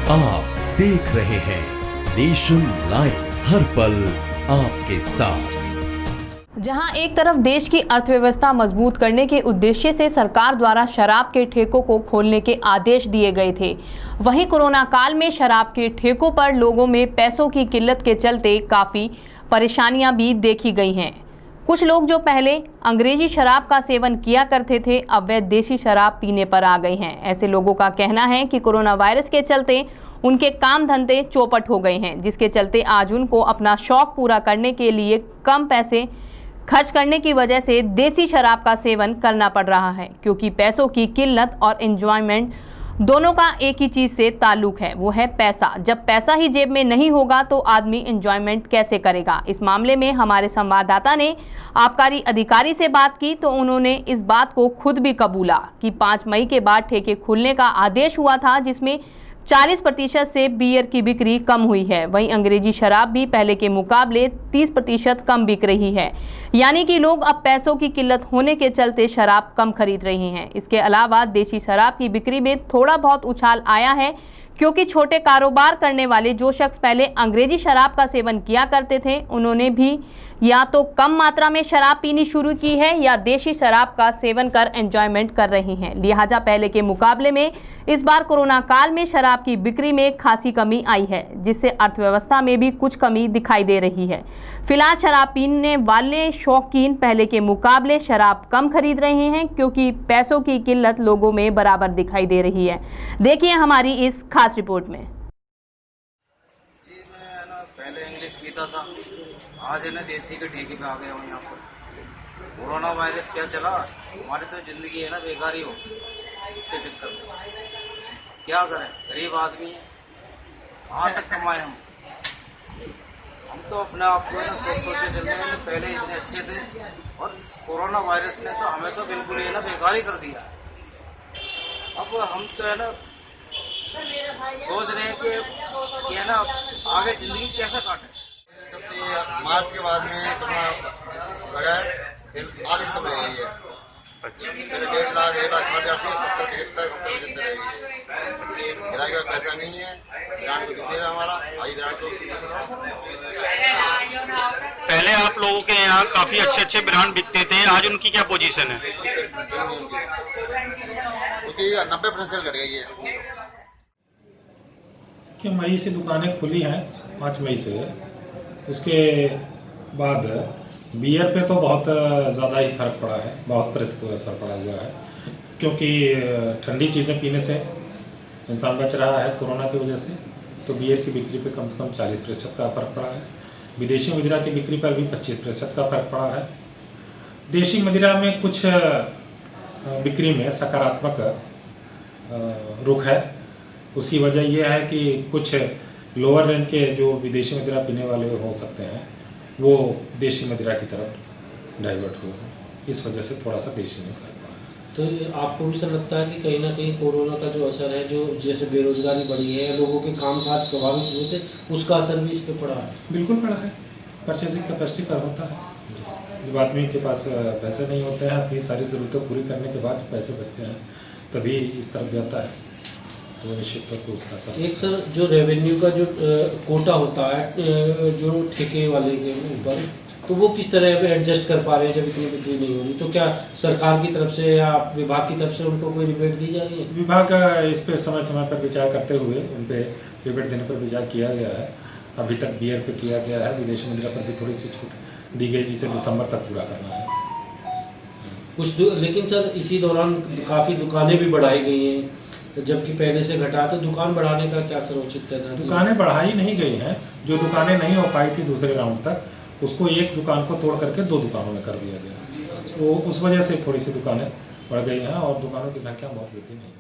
आप देख रहे हैं नेशन लाइव, हर पल आपके साथ। जहां एक तरफ देश की अर्थव्यवस्था मजबूत करने के उद्देश्य से सरकार द्वारा शराब के ठेकों को खोलने के आदेश दिए गए थे, वहीं कोरोना काल में शराब के ठेकों पर लोगों में पैसों की किल्लत के चलते काफ़ी परेशानियां भी देखी गई हैं। कुछ लोग जो पहले अंग्रेजी शराब का सेवन किया करते थे, अब वे देसी शराब पीने पर आ गए हैं। ऐसे लोगों का कहना है कि कोरोना वायरस के चलते उनके काम धंधे चौपट हो गए हैं, जिसके चलते आज उनको अपना शौक पूरा करने के लिए कम पैसे खर्च करने की वजह से देसी शराब का सेवन करना पड़ रहा है, क्योंकि पैसों की किल्लत और एंजॉयमेंट दोनों का एक ही चीज़ से ताल्लुक है, वो है पैसा। जब पैसा ही जेब में नहीं होगा तो आदमी एंजॉयमेंट कैसे करेगा। इस मामले में हमारे संवाददाता ने आबकारी अधिकारी से बात की तो उन्होंने इस बात को खुद भी कबूला कि 5 मई के बाद ठेके खुलने का आदेश हुआ था, जिसमें 40% से बियर की बिक्री कम हुई है। वहीं अंग्रेजी शराब भी पहले के मुकाबले 30% कम बिक रही है, यानी कि लोग अब पैसों की किल्लत होने के चलते शराब कम खरीद रहे हैं। इसके अलावा देसी शराब की बिक्री में थोड़ा बहुत उछाल आया है, क्योंकि छोटे कारोबार करने वाले जो शख्स पहले अंग्रेजी शराब का सेवन किया करते थे, उन्होंने भी या तो कम मात्रा में शराब पीनी शुरू की है या देशी शराब का सेवन कर एंजॉयमेंट कर रहे हैं। लिहाजा पहले के मुकाबले में इस बार कोरोना काल में शराब की बिक्री में खासी कमी आई है, जिससे अर्थव्यवस्था में भी कुछ कमी दिखाई दे रही है। फिलहाल शराब पीने वाले शौकीन पहले के मुकाबले शराब कम खरीद रहे हैं, क्योंकि पैसों की किल्लत लोगों में बराबर दिखाई दे रही है। देखिए हमारी इस खास रिपोर्ट में। जी मैं ना पहले इंग्लिश पीता था, आज है ना देसी के ठेके पे आ गया हूँ यहाँ पर। कोरोना वायरस क्या चला, हमारी तो ज़िंदगी है ना बेकारी हो गई उसके चक्कर में। क्या करें, गरीब आदमी है, कहाँ तक कमाए हम तो अपने आप को ना सोच के चल रहे हैं। पहले इतने अच्छे थे और इस कोरोना वायरस ने तो हमें तो बिल्कुल ही ना बेकारी कर दिया। अब हम तो है ना सोच रहे हैं कि है ना आगे ज़िंदगी कैसे काटें। जब से मार्च के बाद में कोरोना लगा है, आधी कम रह गई है। पहले 1.5 लाख 1 लाख 60,000 थी, 70 75 रह गई है। किराए का पैसा नहीं है, ब्रांड को बिक नहीं रहा हमारा। आई ब्रांड को पहले आप लोगों के यहाँ काफी अच्छे ब्रांड बिकते थे, आज उनकी क्या पोजीशन है? उसकी 90% सेल घट गई है। कि मई से दुकानें खुली हैं, 5 मई से। उसके बाद बियर पे तो बहुत ज़्यादा ही फर्क पड़ा है, बहुत प्रतिकूल असर पड़ा हुआ है, क्योंकि ठंडी चीज़ें पीने से इंसान बच रहा है कोरोना की वजह से। तो बियर की बिक्री पे कम से कम 40% का फ़र्क पड़ा है। विदेशी मदिरा की बिक्री पर भी 25% का फ़र्क पड़ा है। देशी मदिरा में कुछ बिक्री में सकारात्मक रुख है। उसकी वजह यह है कि कुछ लोअर रेंज के जो विदेशी मदिरा पीने वाले हो सकते हैं, वो देशी मदिरा की तरफ डाइवर्ट हो, इस वजह से थोड़ा सा देशी में फर्क पड़ा है। तो आपको भी सर लगता है कि कहीं ना कहीं कोरोना का जो असर है, जो जैसे बेरोजगारी बढ़ी है, लोगों के कामकाज प्रभावित हुए थे, उसका असर भी इस पर पड़ा है? बिल्कुल पड़ा है। परचेजिंग कैपेसिटी पर होता है। जब आदमी के पास पैसे नहीं होते हैं, अपनी सारी ज़रूरतें पूरी करने के बाद पैसे बचते हैं, तभी इस तरफ जाता है, तो निश्चित तौर पर उसका असर। एक सर जो रेवेन्यू का जो कोटा होता है जो ठेके वाले के ऊपर, तो वो किस तरह पे एडजस्ट कर पा रहे हैं जब इतनी बिक्री नहीं हो रही? तो क्या सरकार की तरफ से या विभाग की तरफ से उनको कोई रिबेट दी जा रही है? विभाग इस पर समय समय पर विचार करते हुए उन पर रिबेट देने पर विचार किया गया है। अभी तक बियर पे किया गया है, विदेशी मुद्रा पर भी थोड़ी सी छूट दी गई, जिसे दिसंबर तक पूरा करना है लेकिन सर इसी दौरान काफ़ी दुकानें भी बढ़ाई गई हैं, जबकि पहले से घटा। तो दुकान बढ़ाने का क्या सर औचित्य था? दुकानें बढ़ाई नहीं गई हैं। जो दुकानें नहीं हो पाई थी दूसरे राउंड तक, उसको एक दुकान को तोड़ करके 2 दुकानों में कर दिया गया। तो उस वजह से थोड़ी सी दुकानें बढ़ गई हैं और दुकानों की संख्या बहुत वृद्धि नहीं है।